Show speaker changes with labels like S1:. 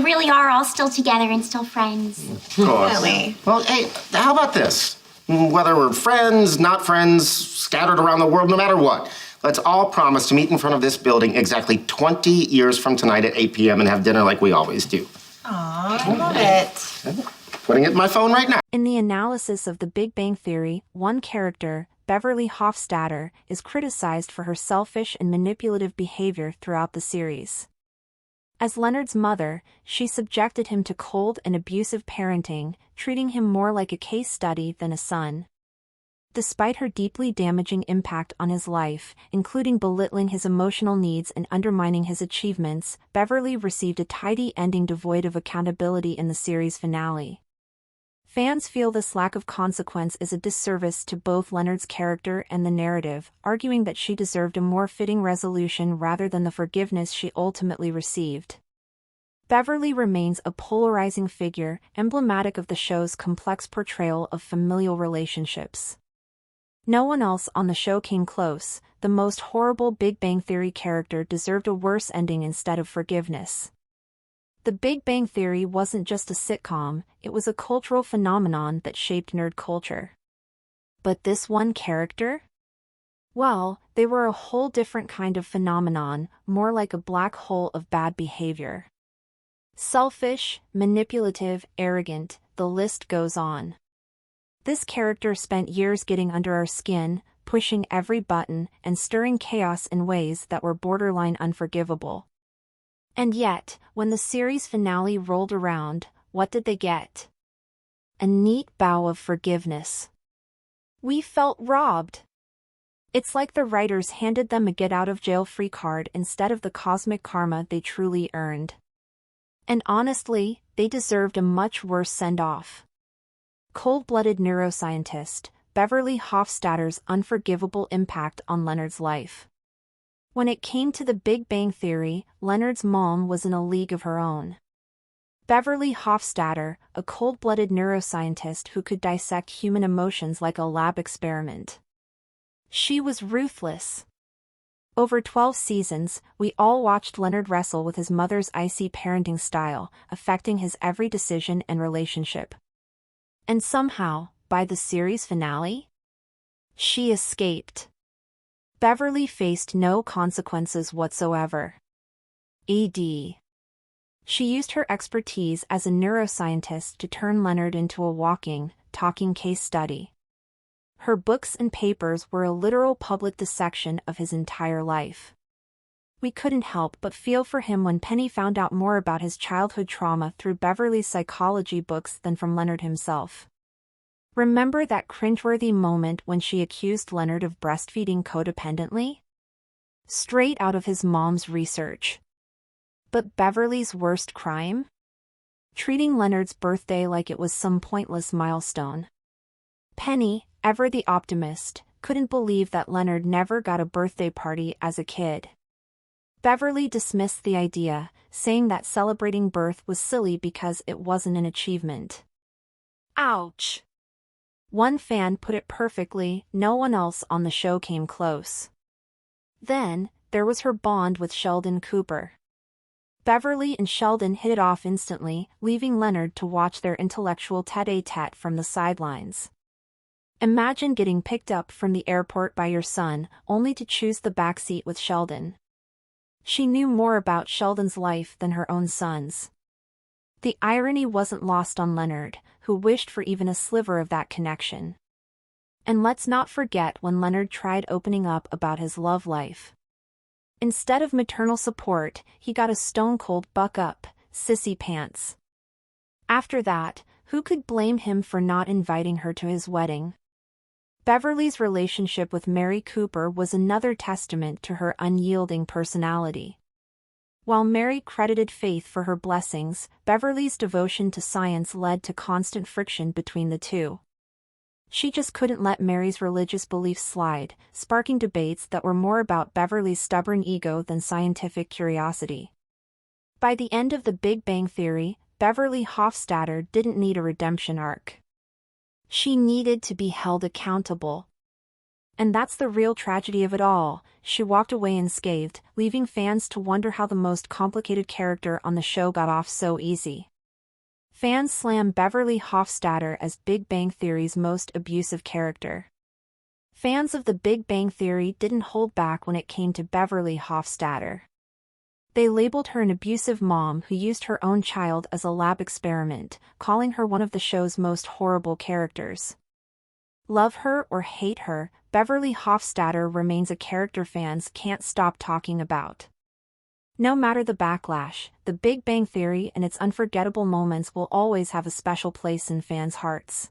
S1: really are all still together and still friends.
S2: Of course.
S3: Really?
S2: Well, hey, how about this? Whether we're friends, not friends, scattered around the world, no matter what, let's all promise to meet in front of this building exactly 20 years from tonight at 8 p.m. and have dinner like we always do.
S3: Aw, I love it.
S2: Putting it in my phone right now.
S4: In the analysis of The Big Bang Theory, one character, Beverly Hofstadter, is criticized for her selfish and manipulative behavior throughout the series. As Leonard's mother, she subjected him to cold and abusive parenting, treating him more like a case study than a son. Despite her deeply damaging impact on his life, including belittling his emotional needs and undermining his achievements, Beverly received a tidy ending devoid of accountability in the series finale. Fans feel this lack of consequence is a disservice to both Leonard's character and the narrative, arguing that she deserved a more fitting resolution rather than the forgiveness she ultimately received. Beverly remains a polarizing figure, emblematic of the show's complex portrayal of familial relationships. No one else on the show came close. The most horrible Big Bang Theory character deserved a worse ending instead of forgiveness. The Big Bang Theory wasn't just a sitcom, it was a cultural phenomenon that shaped nerd culture. But this one character? Well, they were a whole different kind of phenomenon, more like a black hole of bad behavior. Selfish, manipulative, arrogant, the list goes on. This character spent years getting under our skin, pushing every button, and stirring chaos in ways that were borderline unforgivable. And yet, when the series finale rolled around, what did they get? A neat bow of forgiveness. We felt robbed. It's like the writers handed them a get-out-of-jail-free card instead of the cosmic karma they truly earned. And honestly, they deserved a much worse send-off. Cold-blooded neuroscientist, Beverly Hofstadter's unforgivable impact on Leonard's life. When it came to the Big Bang Theory, Leonard's mom was in a league of her own. Beverly Hofstadter, a cold-blooded neuroscientist who could dissect human emotions like a lab experiment. She was ruthless. Over 12 seasons, we all watched Leonard wrestle with his mother's icy parenting style, affecting his every decision and relationship. And somehow, by the series finale, she escaped. Beverly faced no consequences whatsoever. E.d. She used her expertise as a neuroscientist to turn Leonard into a walking, talking case study. Her books and papers were a literal public dissection of his entire life. We couldn't help but feel for him when Penny found out more about his childhood trauma through Beverly's psychology books than from Leonard himself. Remember that cringeworthy moment when she accused Leonard of breastfeeding codependently? Straight out of his mom's research. But Beverly's worst crime? Treating Leonard's birthday like it was some pointless milestone. Penny, ever the optimist, couldn't believe that Leonard never got a birthday party as a kid. Beverly dismissed the idea, saying that celebrating birth was silly because it wasn't an achievement. Ouch! One fan put it perfectly, no one else on the show came close. Then, there was her bond with Sheldon Cooper. Beverly and Sheldon hit it off instantly, leaving Leonard to watch their intellectual tete-a-tete from the sidelines. Imagine getting picked up from the airport by your son, only to choose the backseat with Sheldon. She knew more about Sheldon's life than her own son's. The irony wasn't lost on Leonard, who wished for even a sliver of that connection. And let's not forget when Leonard tried opening up about his love life. Instead of maternal support, he got a stone-cold buck up, sissy pants. After that, who could blame him for not inviting her to his wedding? Beverly's relationship with Mary Cooper was another testament to her unyielding personality. While Mary credited Faith for her blessings, Beverly's devotion to science led to constant friction between the two. She just couldn't let Mary's religious beliefs slide, sparking debates that were more about Beverly's stubborn ego than scientific curiosity. By the end of The Big Bang Theory, Beverly Hofstadter didn't need a redemption arc. She needed to be held accountable. And that's the real tragedy of it all. She walked away unscathed, leaving fans to wonder how the most complicated character on the show got off so easy. Fans slam Beverly Hofstadter as Big Bang Theory's most abusive character. Fans of The Big Bang Theory didn't hold back when it came to Beverly Hofstadter. They labeled her an abusive mom who used her own child as a lab experiment, calling her one of the show's most horrible characters. Love her or hate her, Beverly Hofstadter remains a character fans can't stop talking about. No matter the backlash, The Big Bang Theory and its unforgettable moments will always have a special place in fans' hearts.